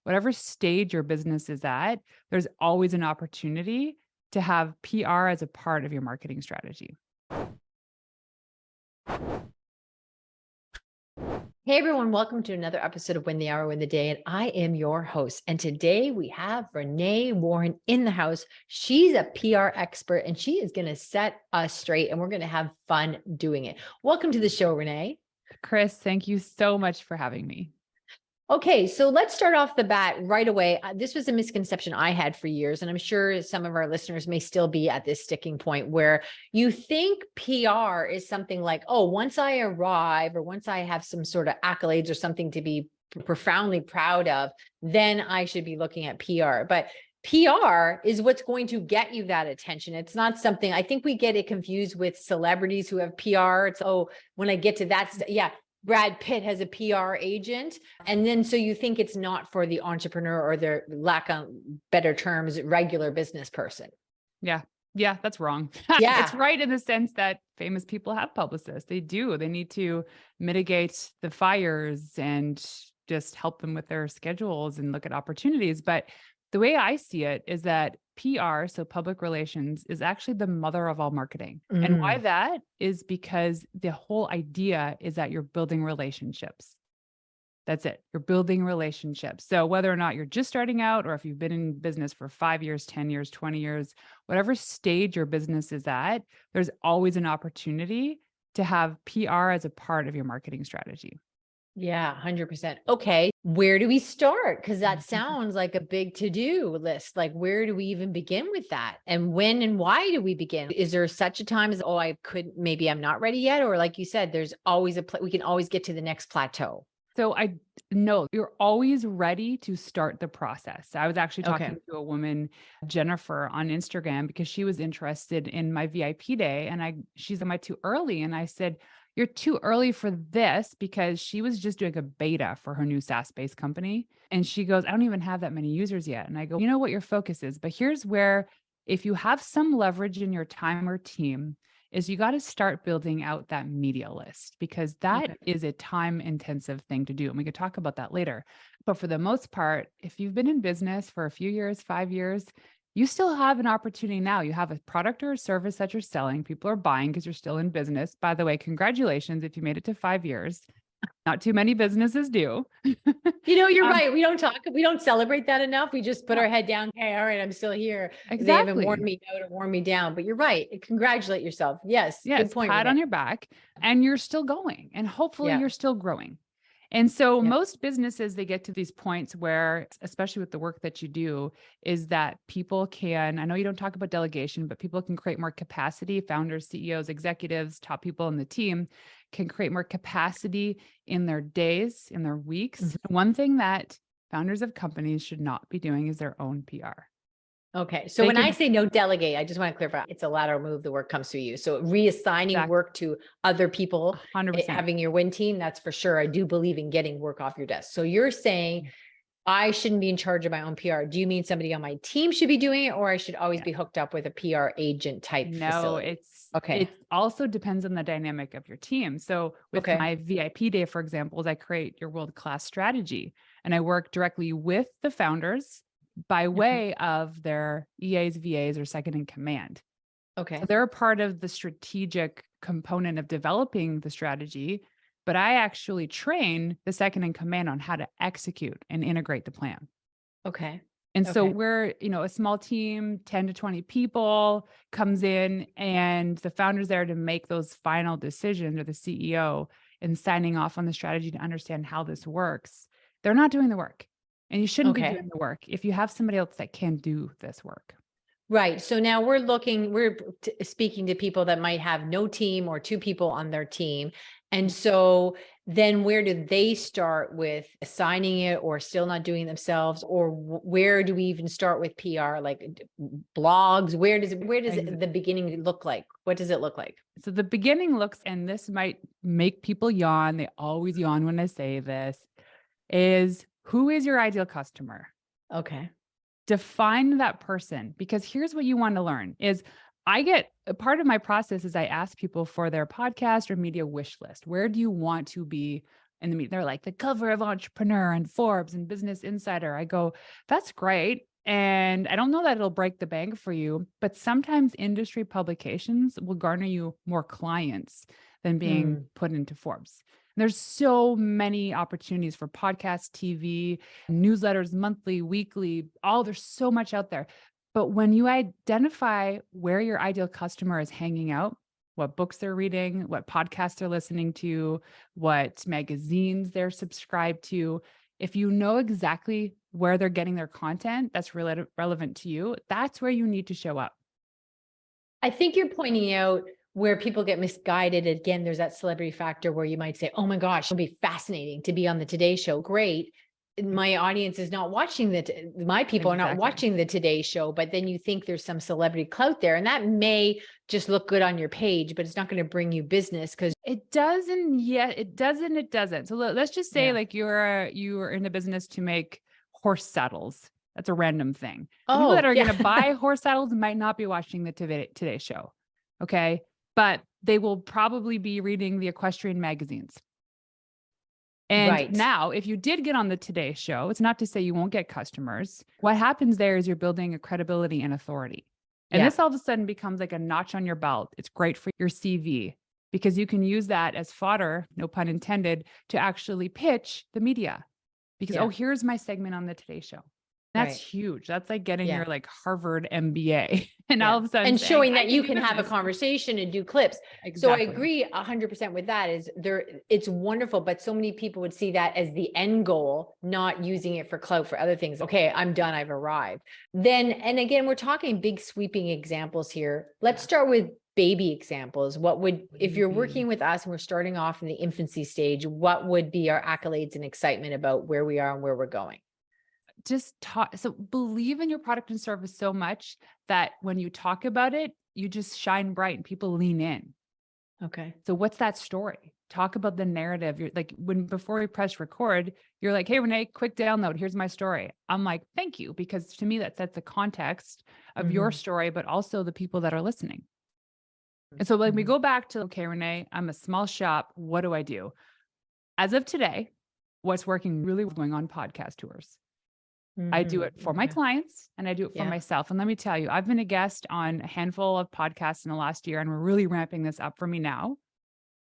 whatever stage your business is at, there's always an opportunity to have PR as a part of your marketing strategy. Hey everyone, welcome to another episode of Win the Hour, Win the Day. And I am your host. And today we have Renee Warren in the house. She's a PR expert and she is going to set us straight and we're going to have fun doing it. Welcome to the show, Renee. Chris, thank you so much for having me. Okay, so let's start off the bat right away. This was a misconception I had for years, and I'm sure some of our listeners may still be at this sticking point where you think PR is something like, oh, once I arrive or once I have some sort of accolades or something to be profoundly proud of, then I should be looking at PR. But PR is what's going to get you that attention. It's not something, I think we get it confused with celebrities who have PR. It's, oh, when I get to that, yeah. Brad Pitt has a PR agent. And then so you think it's not for the entrepreneur or the lack of better terms, regular business person. Yeah. Yeah, that's wrong. Yeah. It's right in the sense that famous people have publicists. They do. They need to mitigate the fires and just help them with their schedules and look at opportunities. But the way I see it is that PR, so public relations, is actually the mother of all marketing. And why that is because the whole idea is that you're building relationships. That's it. You're building relationships. So whether or not you're just starting out or if you've been in business for 5 years, 10 years, 20 years, whatever stage your business is at, there's always an opportunity to have PR as a part of your marketing strategy. Yeah, 100%. Okay. Where do we start? Because that sounds like a big to-do list. Like, where do we even begin with that? And when and why do we begin? Is there such a time as, oh, I could, maybe I'm not ready yet? Or like you said, there's always we can always get to the next plateau. So I know you're always ready to start the process. I was actually talking to a woman, Jennifer, on Instagram because she was interested in my VIP day. And she's, am I too early? And I said, you're too early for this because she was just doing a beta for her new SaaS-based company. And she goes, I don't even have that many users yet. And I go, you know what your focus is, but here's where, if you have some leverage in your time or team, is you got to start building out that media list because that is a time intensive thing to do. And we could talk about that later. But for the most part, if you've been in business for a few years, 5 years, you still have an opportunity now. You have a product or a service that you're selling. People are buying because you're still in business. By the way, congratulations if you made it to 5 years. Not too many businesses do. You know, you're right. We don't celebrate that enough. We just put our head down. Hey, all right, I'm still here. Exactly. They haven't worn me out or worn me down, but you're right. Congratulate yourself. Yes. Good point. Pat on your back and you're still going and hopefully you're still growing. And so most businesses, they get to these points where, especially with the work that you do, is that people can, I know you don't talk about delegation, but people can create more capacity. Founders, CEOs, executives, top people in the team can create more capacity in their days, in their weeks. One thing that founders of companies should not be doing is their own PR. Okay. So when I say no delegate, I just want to clarify, it's a lateral move. The work comes through you. So reassigning work to other people, 100%. Having your win team, that's for sure. I do believe in getting work off your desk. So you're saying I shouldn't be in charge of my own PR. Do you mean somebody on my team should be doing it, or I should always be hooked up with a PR agent type facility? It also depends on the dynamic of your team. So with my VIP day, for example, I create your world-class strategy and I work directly with the founders by way of their EAs, VAs, or second in command. So they're a part of the strategic component of developing the strategy, but I actually train the second in command on how to execute and integrate the plan. And so we're, a small team, 10 to 20 people comes in and the founder's there to make those final decisions, or the CEO, and signing off on the strategy to understand how this works. They're not doing the work. And you shouldn't be doing the work if you have somebody else that can do this work. Right. So now we're speaking to people that might have no team or 2 people on their team. And so then where do they start with assigning it, or still not doing it themselves? Or where do we even start with PR, like blogs? Where does the beginning look like? What does it look like? So the beginning looks, and this might make people yawn, they always yawn when I say this, is who is your ideal customer? Define that person, because here's what you want to learn is a part of my process is I ask people for their podcast or media wish list. Where do you want to be in the media. They're like the cover of Entrepreneur and Forbes and Business Insider. I go, that's great. And I don't know that it'll break the bank for you, but sometimes industry publications will garner you more clients than being put into Forbes. There's so many opportunities for podcasts, TV, newsletters, monthly, weekly, there's so much out there. But when you identify where your ideal customer is hanging out, what books they're reading, what podcasts they're listening to, what magazines they're subscribed to, if you know exactly where they're getting their content that's relevant to you, that's where you need to show up. I think you're pointing out where people get misguided. Again, there's that celebrity factor where you might say, oh my gosh, it'll be fascinating to be on the Today Show. Great. My audience is not watching my people are not watching the Today Show, but then you think there's some celebrity clout there, and that may just look good on your page, but it's not going to bring you business because it doesn't yet. It doesn't. So let's just say like you are in the business to make horse saddles. That's a random thing. The people that are going to buy horse saddles might not be watching the Today Show. Okay. But they will probably be reading the equestrian magazines. And now, if you did get on the Today Show, it's not to say you won't get customers. What happens there is you're building a credibility and authority. And this all of a sudden becomes like a notch on your belt. It's great for your CV because you can use that as fodder, no pun intended, to actually pitch the media. Because, here's my segment on the Today Show. That's huge. That's like getting your like Harvard MBA and all of a sudden and showing that you can have a conversation and do clips. So I agree 100% with that. It's wonderful, but so many people would see that as the end goal, not using it for clout for other things. Okay, I'm done. I've arrived. Then, and again, we're talking big sweeping examples here. Let's start with baby examples. What would, if you're working with us and we're starting off in the infancy stage, what would be our accolades and excitement about where we are and where we're going? Just talk. So believe in your product and service so much that when you talk about it, you just shine bright and people lean in. Okay. So what's that story? Talk about the narrative. You're like, before we press record, you're like, hey, Renee, quick download. Here's my story. I'm like, thank you. Because to me, that sets the context of your story, but also the people that are listening. And so like we go back to, okay, Renee, I'm a small shop. What do I do? As of today, what's working really going on podcast tours. I do it for my clients and I do it for myself. And let me tell you, I've been a guest on a handful of podcasts in the last year, and we're really ramping this up for me now.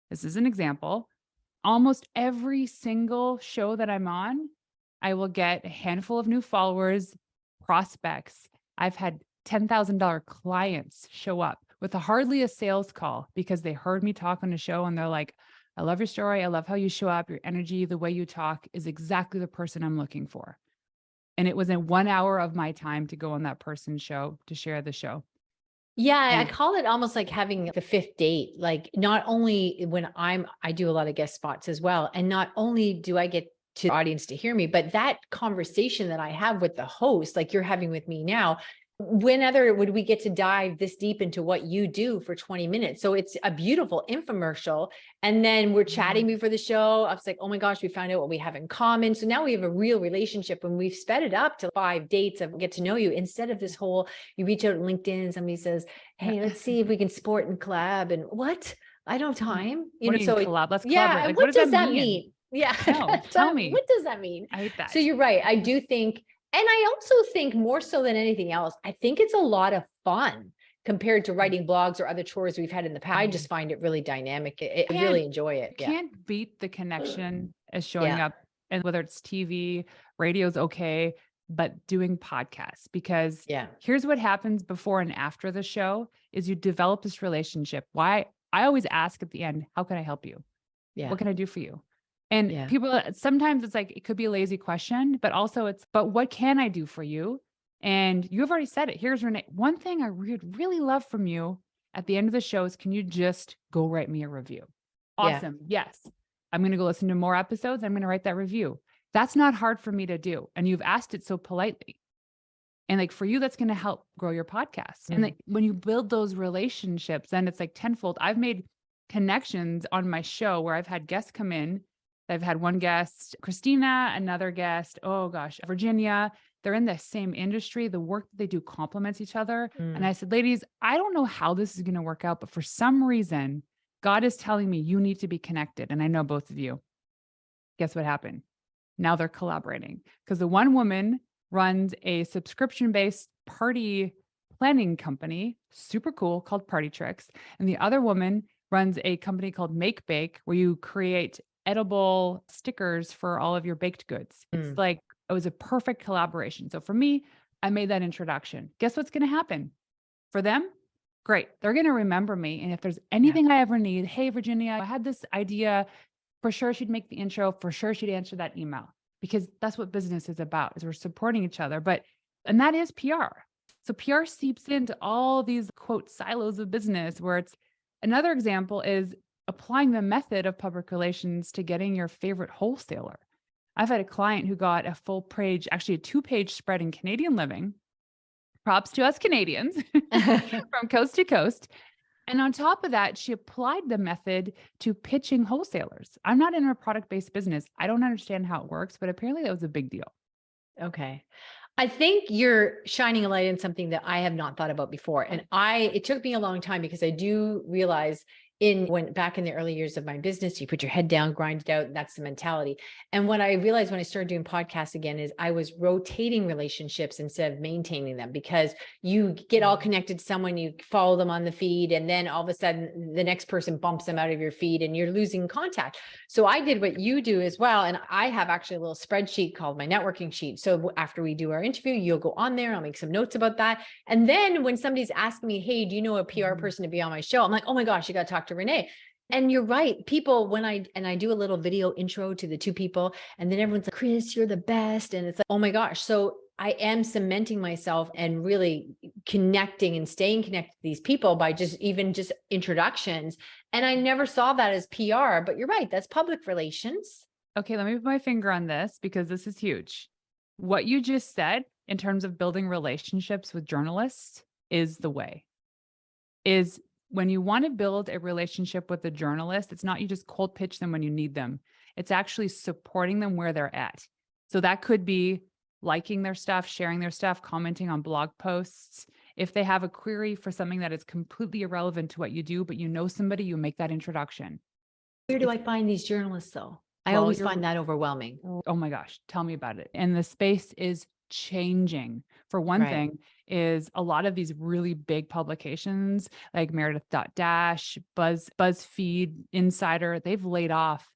This is an example. Almost every single show that I'm on, I will get a handful of new followers, prospects. I've had $10,000 clients show up with hardly a sales call because they heard me talk on a show and they're like, I love your story. I love how you show up. Your energy, the way you talk is exactly the person I'm looking for. And it was in 1 hour of my time to go on that person's show to share the show. Yeah, I call it almost like having the fifth date. Like not only when I do a lot of guest spots as well. And not only do I get to the audience to hear me, but that conversation that I have with the host, like you're having with me now, when other would we get to dive this deep into what you do for 20 minutes? So it's a beautiful infomercial. And then we're chatting before the show. I was like, oh my gosh, we found out what we have in common. So now we have a real relationship and we've sped it up to 5 dates of get to know you instead of this whole, you reach out on LinkedIn and somebody says, hey, let's see if we can support and collab. And what? I don't have time. You know, so collab? Let's yeah. Like, what does that mean? Yeah. No, tell me. What does that mean? I hate that. So you're right. I do think, and I also think more so than anything else, I think it's a lot of fun compared to writing blogs or other chores we've had in the past. I just find it really dynamic. I really enjoy it. You can't beat the connection as showing up, and whether it's TV, radio's okay, but doing podcasts, because here's what happens before and after the show is you develop this relationship. Why I always ask at the end, how can I help you? What can I do for you? And people, sometimes it's like, it could be a lazy question, but also but what can I do for you? And you've already said it. Here's Renee. One thing I would really love from you at the end of the show is, can you just go write me a review? Awesome. Yes. I'm going to go listen to more episodes. I'm going to write that review. That's not hard for me to do. And you've asked it so politely. And like for you, that's going to help grow your podcast. And like when you build those relationships, then it's like tenfold. I've made connections on my show where I've had guests come in. I've had one guest, Christina, another guest, Virginia. They're in the same industry. The work that they do complements each other. And I said, ladies, I don't know how this is going to work out, but for some reason, God is telling me you need to be connected. And I know both of you. Guess what happened? Now they're collaborating because the one woman runs a subscription-based party planning company, super cool, called Party Tricks. And the other woman runs a company called Make Bake, where you create edible stickers for all of your baked goods. It's Mm, like it was a perfect collaboration. So for me, I made that introduction. Guess what's going to happen? For them, great. They're going to remember me. And if there's yeah. anything I ever need, hey, Virginia, I had this idea. For sure, she'd make the intro. For sure, she'd answer that email because that's what business is about, is we're supporting each other. And that is PR. So PR seeps into all these quote silos of business where it's another example is applying the method of public relations to getting your favorite wholesaler. I've had a client who got a full page, actually a 2-page spread in Canadian Living. Props to us Canadians from coast to coast. And on top of that, she applied the method to pitching wholesalers. I'm not in a product-based business. I don't understand how it works, but apparently that was a big deal. Okay. I think you're shining a light on something that I have not thought about before. And it took me a long time because I do realize when back in the early years of my business, you put your head down, grind it out. That's the mentality. And what I realized when I started doing podcasts again is I was rotating relationships instead of maintaining them, because you get all connected to someone, you follow them on the feed, and then all of a sudden the next person bumps them out of your feed and you're losing contact. So I did what you do as well. And I have actually a little spreadsheet called my networking sheet. So after we do our interview, you'll go on there, I'll make some notes about that. And then when somebody's asking me, hey, do you know a PR person to be on my show? I'm like, oh my gosh, you got to talk to Renee. And you're right. People, when I do a little video intro to the two people, and then everyone's like, Chris, you're the best. And it's like, oh my gosh. So I am cementing myself and really connecting and staying connected to these people by just introductions. And I never saw that as PR, but you're right. That's public relations. Okay, let me put my finger on this because this is huge. What you just said in terms of building relationships with journalists is the way. Is when you want to build a relationship with a journalist, it's not you just cold pitch them when you need them. It's actually supporting them where they're at. So that could be liking their stuff, sharing their stuff, commenting on blog posts. If they have a query for something that is completely irrelevant to what you do, but you know somebody, you make that introduction. Where do I find these journalists though? I always find that overwhelming. Oh my gosh, tell me about it. And the space is changing. For one thing, is a lot of these really big publications like Meredith.Dash, BuzzFeed, Insider, they've laid off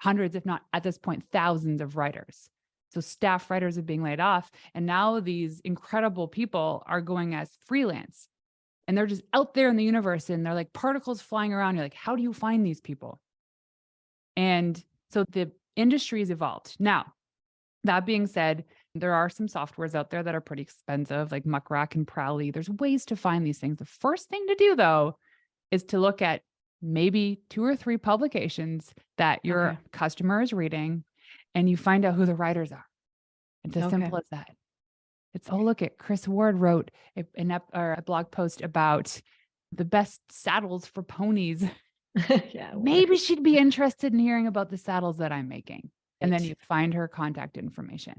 hundreds, if not at this point, thousands of writers. So staff writers are being laid off. And now these incredible people are going as freelance. And they're just out there in the universe and they're like particles flying around. You're like, how do you find these people? And so the industry's evolved. Now, that being said, there are some softwares out there that are pretty expensive, like Muckrack and Prowly. There's ways to find these things. The first thing to do, though, is to look at maybe 2 or 3 publications that your customer is reading, and you find out who the writers are. It's as simple as that. It's, oh, look at Chris Ward wrote a blog post about the best saddles for ponies. Maybe she'd be interested in hearing about the saddles that I'm making. And then you find her contact information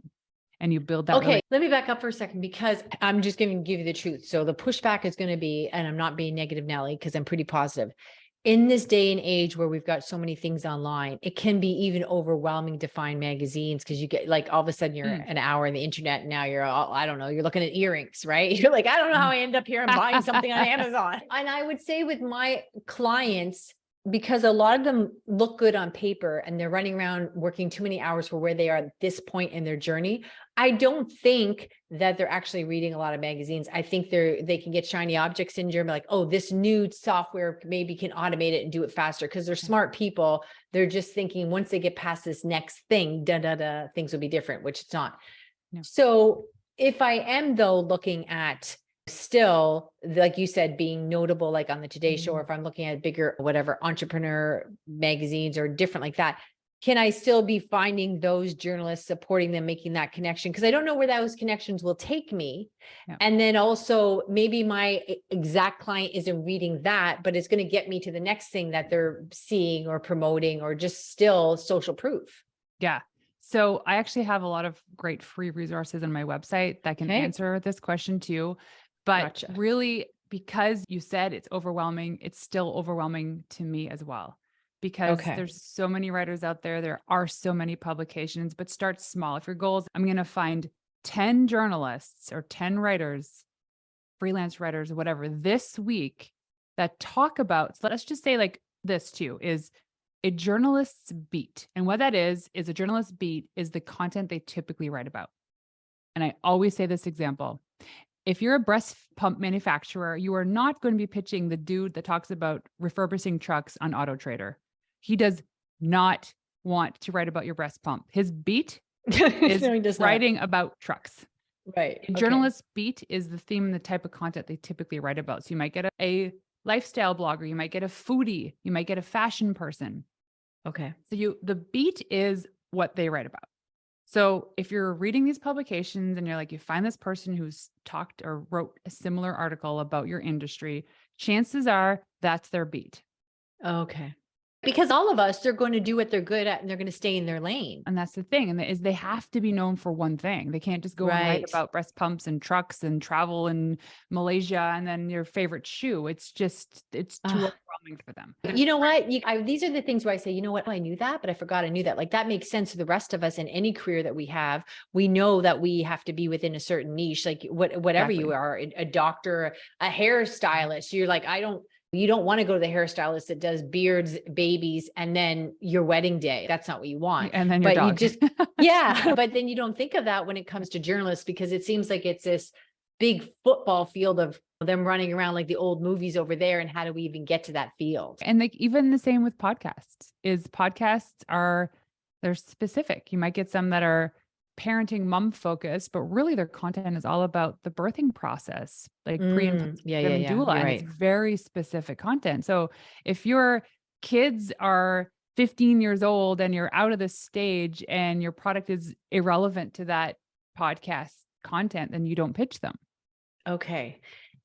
and you build that. Okay, let me back up for a second because I'm just going to give you the truth. So the pushback is going to be, and I'm not being negative, Nelly, because I'm pretty positive. In this day and age where we've got so many things online, it can be even overwhelming to find magazines because you get like all of a sudden you're an hour on the internet and now you're all, I don't know, you're looking at earrings, right? You're like, I don't know how I end up here and buying something on Amazon. And I would say with my clients, because a lot of them look good on paper and they're running around working too many hours for where they are at this point in their journey, I don't think that they're actually reading a lot of magazines. I think they can get shiny object syndrome, like, oh, this new software maybe can automate it and do it faster because they're smart people. They're just thinking once they get past this next thing, things will be different, which it's not. No. So if I am though looking at still, like you said, being notable, like on the Today Show, or if I'm looking at bigger, whatever, entrepreneur magazines or different like that, can I still be finding those journalists, supporting them, making that connection? Because I don't know where those connections will take me. Yeah. And then also maybe my exact client isn't reading that, but it's going to get me to the next thing that they're seeing or promoting or just still social proof. Yeah. So I actually have a lot of great free resources on my website that can answer this question too. But really, because you said it's overwhelming, it's still overwhelming to me as well. because Okay. there's so many writers out there. There are so many publications, but start small. If your goal is, I'm going to find 10 journalists or 10 writers, freelance writers, whatever, this week that talk about, so let's just say like this too, is a journalist's beat. And what that is a journalist's beat is the content they typically write about. And I always say this example. If you're a breast pump manufacturer, you are not going to be pitching the dude that talks about refurbishing trucks on Auto Trader. He does not want to write about your breast pump. His beat is No, he does not. writing about trucks. Right. A journalist's beat is the theme and the type of content they typically write about. So you might get a lifestyle blogger, you might get a foodie, you might get a fashion person. Okay. So the beat is what they write about. So if you're reading these publications and you're like, you find this person who's talked or wrote a similar article about your industry, chances are that's their beat. Okay. Because all of us, they're going to do what they're good at and they're going to stay in their lane. And that's the thing. And is they have to be known for one thing. They can't just go and write Right. about breast pumps and trucks and travel in Malaysia and then your favorite shoe. It's too overwhelming for them. You know what? These are the things where I say, you know what? I knew that, but I forgot I knew that. Like that makes sense to the rest of us in any career that we have. We know that we have to be within a certain niche, like whatever you are, a doctor, a hairstylist. You're like, you don't want to go to the hairstylist that does beards, babies, and then your wedding day. That's not what you want. And then your dog. Yeah. But then you don't think of that when it comes to journalists, because it seems like it's this big football field of them running around like the old movies over there. And how do we even get to that field? And like even the same with podcasts they're specific. You might get some that are parenting mom focused, but really their content is all about the birthing process, like pre and postpartum doula. And it's very specific content. So if your kids are 15 years old and you're out of the stage and your product is irrelevant to that podcast content, then you don't pitch them. Okay.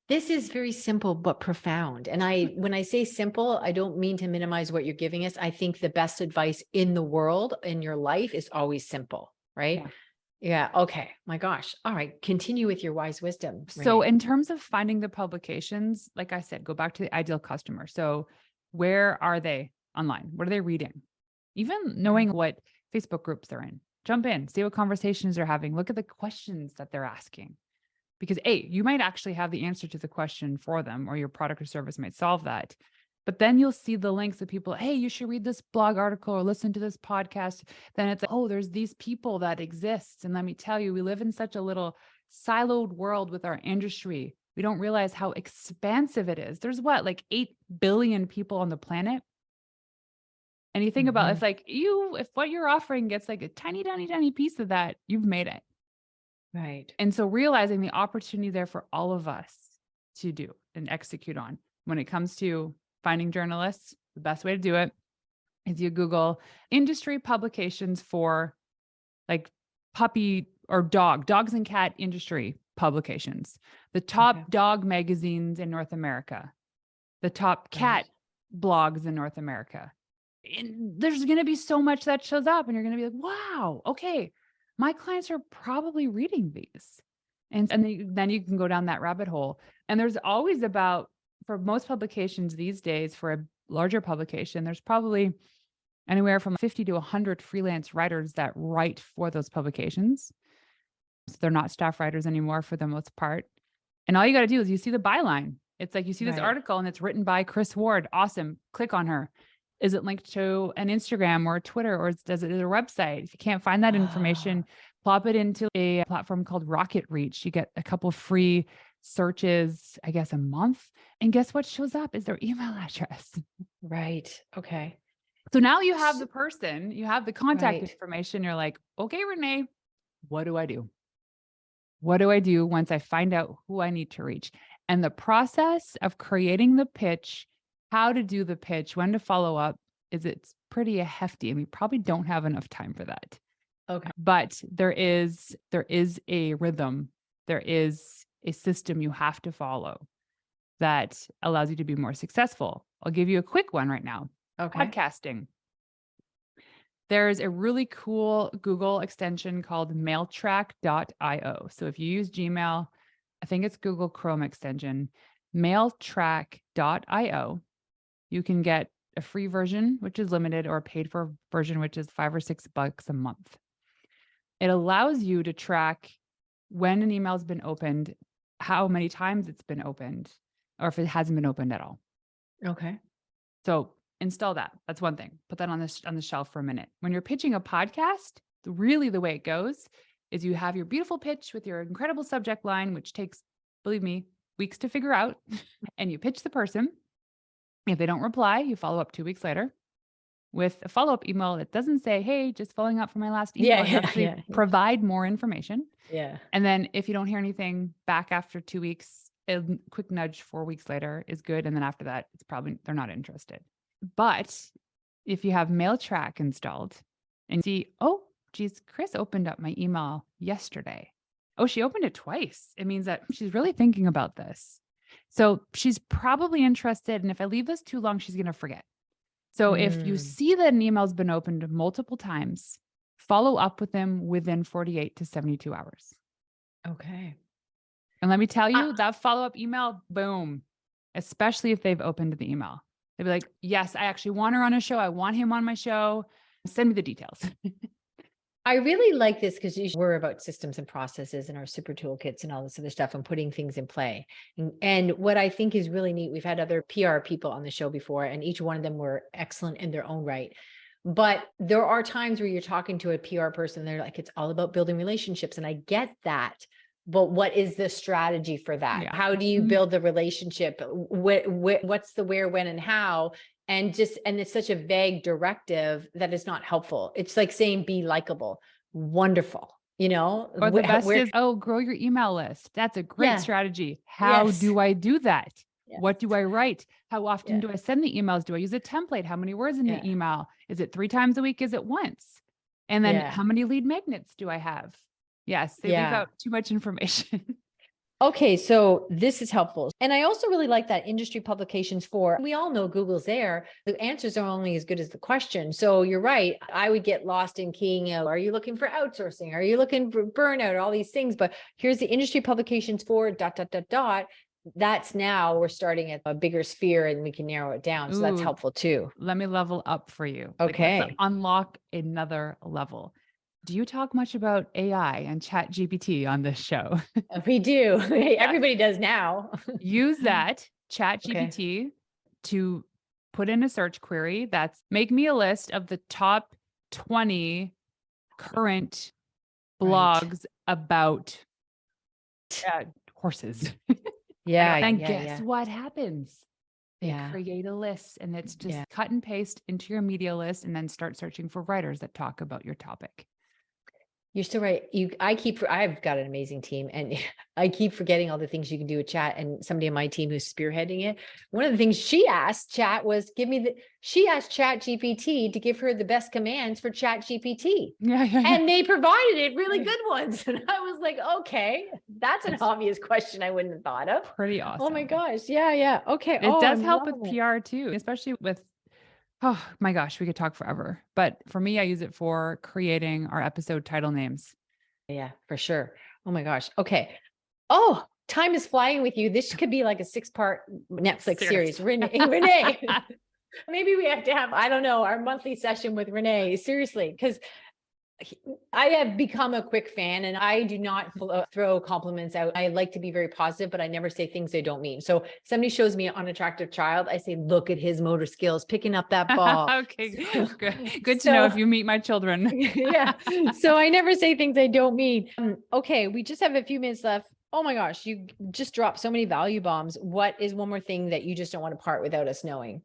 This is very simple, but profound. And when I say simple, I don't mean to minimize what you're giving us. I think the best advice in the world, in your life, is always simple, right? Yeah. Okay. My gosh. All right. Continue with your wise wisdom, Renee. So in terms of finding the publications, like I said, go back to the ideal customer. So where are they online? What are they reading? Even knowing what Facebook groups they're in. Jump in, see what conversations they're having. Look at the questions that they're asking. Because you might actually have the answer to the question for them, or your product or service might solve that. But then you'll see the links of people, hey, you should read this blog article or listen to this podcast. Then it's like, oh, there's these people that exist. And let me tell you, we live in such a little siloed world with our industry. We don't realize how expansive it is. There's like 8 billion people on the planet. And you think about if what you're offering gets like a tiny, tiny, tiny piece of that, you've made it. Right. And so realizing the opportunity there for all of us to do and execute on when it comes to finding journalists, the best way to do it is you Google industry publications for like puppy or dogs and cat industry publications, the top dog magazines in North America, the top cat blogs in North America. And there's going to be so much that shows up and you're going to be like, wow, okay. My clients are probably reading these. And then you can go down that rabbit hole. And there's always for most publications these days, for a larger publication, there's probably anywhere from 50 to 100 freelance writers that write for those publications. So they're not staff writers anymore for the most part. And all you got to do is you see the byline. It's like you see this article and it's written by Chris Ward. Awesome. Click on her. Is it linked to an Instagram or a Twitter, or does it a website? If you can't find that information, plop it into a platform called Rocket Reach. You get a couple free searches, I guess, a month. And guess what shows up is their email address. Right. Okay. So now you have the person, you have the contact information. You're like, okay, Renee, what do I do? What do I do once I find out who I need to reach? And the process of creating the pitch, how to do the pitch, when to follow up, it's pretty hefty. And we probably don't have enough time for that. Okay. But there is a rhythm. There is a system you have to follow that allows you to be more successful. I'll give you a quick one right now. Okay. Podcasting. There's a really cool Google extension called mailtrack.io. So if you use Gmail, I think it's Google Chrome extension, mailtrack.io. You can get a free version, which is limited, or a paid for version, which is $5 or $6 a month. It allows you to track when an email has been opened, how many times it's been opened, or if it hasn't been opened at all. Okay. So install that. That's one thing. Put that on the shelf for a minute. When you're pitching a podcast, really the way it goes is you have your beautiful pitch with your incredible subject line, which takes, believe me, weeks to figure out, and you pitch the person. If they don't reply, you follow up 2 weeks later with a follow-up email that doesn't say, hey, just following up from my last email. You actually provide more information. Yeah. And then if you don't hear anything back after 2 weeks, a quick nudge 4 weeks later is good. And then after that, it's probably, they're not interested. But if you have mail track installed and see, oh, geez, Chris opened up my email yesterday. Oh, she opened it twice. It means that she's really thinking about this. So she's probably interested. And if I leave this too long, she's going to forget. So if you see that an email's been opened multiple times, follow up with them within 48 to 72 hours. Okay. And let me tell you, that follow-up email, boom, especially if they've opened the email. They'll be like, yes, I actually want her on a show. I want him on my show. Send me the details. I really like this because we're about systems and processes and our super toolkits and all this other stuff and putting things in play. And what I think is really neat, we've had other PR people on the show before, and each one of them were excellent in their own right. But there are times where you're talking to a PR person, they're like, it's all about building relationships. And I get that. But what is the strategy for that? Yeah. How do you build the relationship? What's the where, when, and how? And it's such a vague directive that is not helpful. It's like saying, be likable. Wonderful. Or the best is, grow your email list. That's a great strategy. How do I do that? Yes. What do I write? How often do I send the emails? Do I use a template? How many words in the email? Is it 3 times a week? Is it once? And then how many lead magnets do I have? Yes, they leave out too much information. Okay, so this is helpful. And I also really like that industry publications we all know Google's there. The answers are only as good as the question. So you're right. I would get lost in keying out, are you looking for outsourcing? Are you looking for burnout? All these things. But here's the industry publications for ... That's now we're starting at a bigger sphere and we can narrow it down. So that's helpful too. Let me level up for you. Okay. Let's unlock another level. Do you talk much about AI and Chat GPT on this show? We do. Everybody does now. Use that Chat GPT to put in a search query that's make me a list of the top 20 current blogs about horses. And guess what happens? They create a list, and it's just cut and paste into your media list, and then start searching for writers that talk about your topic. You're still right. I've got an amazing team, and I keep forgetting all the things you can do with chat. And somebody on my team who's spearheading it, one of the things she asked chat was she asked Chat GPT to give her the best commands for Chat GPT. And they provided it really good ones. And I was like, okay, that's an obvious question I wouldn't have thought of. Pretty awesome. Oh my gosh. Yeah. Okay. It does help with PR too, especially with, oh my gosh, we could talk forever. But for me, I use it for creating our episode title names. Yeah, for sure. Oh my gosh. Okay. Oh, time is flying with you. This could be like a 6-part Netflix series. Renee, maybe we have to have, I don't know, our monthly session with Renee. Seriously, because I have become a quick fan, and I do not throw compliments out. I like to be very positive, but I never say things I don't mean. So somebody shows me an unattractive child, I say, look at his motor skills, picking up that ball. Okay, good to know if you meet my children. So I never say things I don't mean. Okay, we just have a few minutes left. Oh my gosh, you just dropped so many value bombs. What is one more thing that you just don't want to part without us knowing?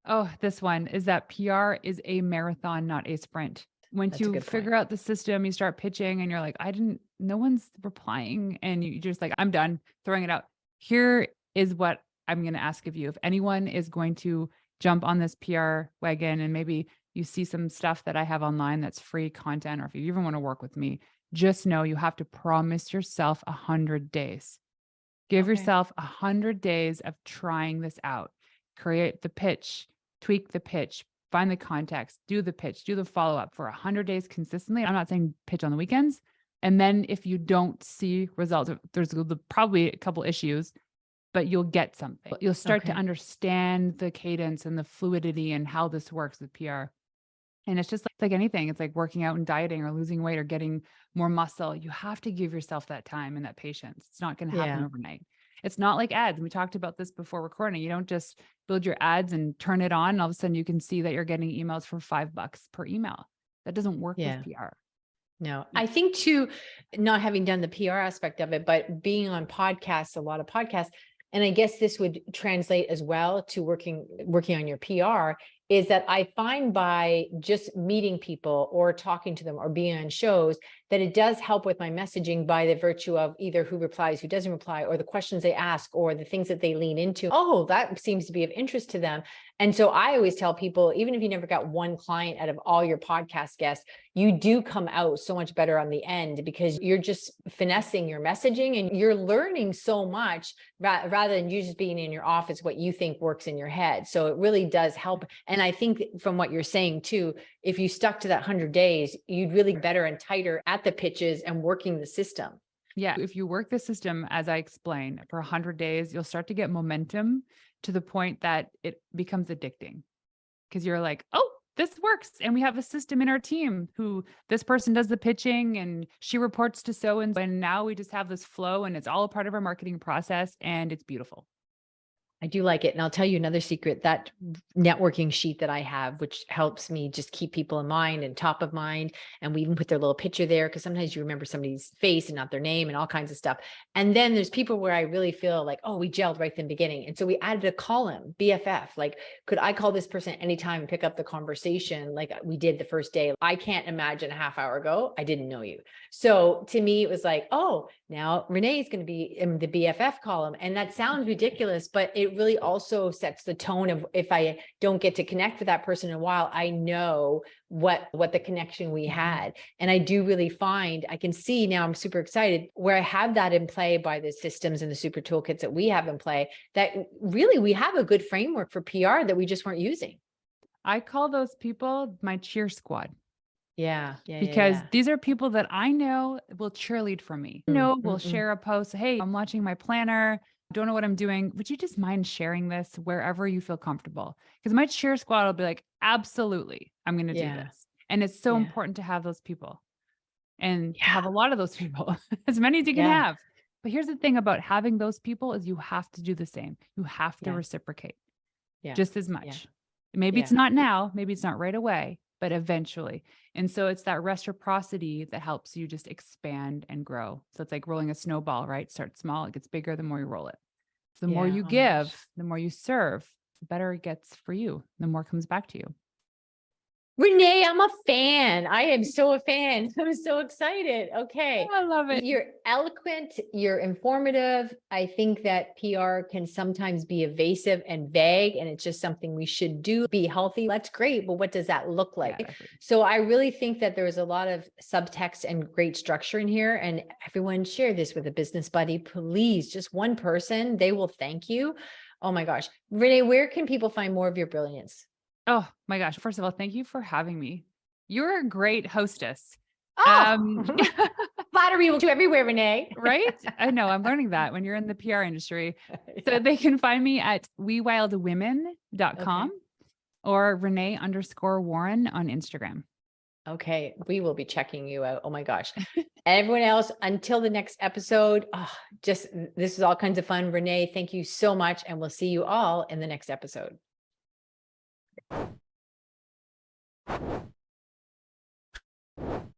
Oh, this one is that PR is a marathon, not a sprint. Once you figure out the system, you start pitching and you're like, no one's replying. And you just like, I'm done throwing it out. Here is what I'm going to ask of you. If anyone is going to jump on this PR wagon, and maybe you see some stuff that I have online that's free content, or if you even want to work with me, just know you have to promise yourself 100 days. Give yourself 100 days of trying this out. Create the pitch, tweak the pitch, find the context, do the pitch, do the follow-up for 100 days consistently. I'm not saying pitch on the weekends. And then if you don't see results, there's probably a couple issues, but you'll get something. You'll start to Okay. understand the cadence and the fluidity and how this works with PR. And it's just like anything. It's like working out and dieting or losing weight or getting more muscle. You have to give yourself that time and that patience. It's not going to happen Yeah. overnight. It's not like ads. We talked about this before recording. You don't just build your ads and turn it on, and all of a sudden you can see that you're getting emails for $5 per email. That doesn't work with Yeah. PR. No, I think too, not having done the PR aspect of it, but being on podcasts, a lot of podcasts, and I guess this would translate as well to working on your PR, is that I find by just meeting people or talking to them or being on shows that it does help with my messaging by the virtue of either who replies, who doesn't reply, or the questions they ask, or the things that they lean into. Oh, that seems to be of interest to them. And so I always tell people, even if you never got one client out of all your podcast guests, you do come out so much better on the end because you're just finessing your messaging and you're learning so much rather than you just being in your office, what you think works in your head. So it really does help. And I think from what you're saying too, if you stuck to that 100 days, you'd really be better and tighter at the pitches and working the system. Yeah. If you work the system, as I explained, for 100 days, you'll start to get momentum to the point that it becomes addicting because you're like, oh, this works. And we have a system in our team who this person does the pitching and she reports to so and so. And now we just have this flow and it's all a part of our marketing process and it's beautiful. I do like it. And I'll tell you another secret, that networking sheet that I have, which helps me just keep people in mind and top of mind. And we even put their little picture there because sometimes you remember somebody's face and not their name and all kinds of stuff. And then there's people where I really feel like, oh, we gelled right from the beginning. And so we added a column, BFF, like, could I call this person anytime and pick up the conversation like we did the first day? I can't imagine a half hour ago, I didn't know you. So to me, it was like, oh, now Renee is going to be in the BFF column. And that sounds ridiculous, but it really also sets the tone of if I don't get to connect with that person in a while, I know what the connection we had. And I do really find, I can see now, I'm super excited where I have that in play by the systems and the super toolkits that we have in play, that really we have a good framework for PR that we just weren't using. I call those people my cheer squad. Yeah. Because these are people that I know will cheerlead for me. Will share a post. Hey, I'm launching my planner. Don't know what I'm doing. Would you just mind sharing this wherever you feel comfortable? Because my cheer squad will be like, absolutely, I'm going to do this. And it's so important to have those people and to have a lot of those people, as many as you can have. But here's the thing about having those people is you have to do the same. You have to reciprocate just as much. Maybe it's not now, maybe it's not right away, but eventually. And so it's that reciprocity that helps you just expand and grow. So it's like rolling a snowball, right? Start small, it gets bigger the more you roll it. So the more you give, the more you serve, the better it gets for you, the more comes back to you. Renee, I'm a fan. I am so a fan. I'm so excited. Okay. I love it. You're eloquent. You're informative. I think that PR can sometimes be evasive and vague, and it's just something we should do. Be healthy. That's great. But what does that look like? Exactly. So I really think that there's a lot of subtext and great structure in here. And everyone share this with a business buddy, please. Just one person, they will thank you. Oh my gosh. Renee, where can people find more of your brilliance? Oh my gosh. First of all, thank you for having me. You're a great hostess. Oh, flattery will do everywhere, Renee. Right? I know. I'm learning that when you're in the PR industry. So they can find me at wewildwomen.com or Renee_Warren on Instagram. Okay. We will be checking you out. Oh my gosh. Everyone else, until the next episode, this is all kinds of fun. Renee, thank you so much. And we'll see you all in the next episode.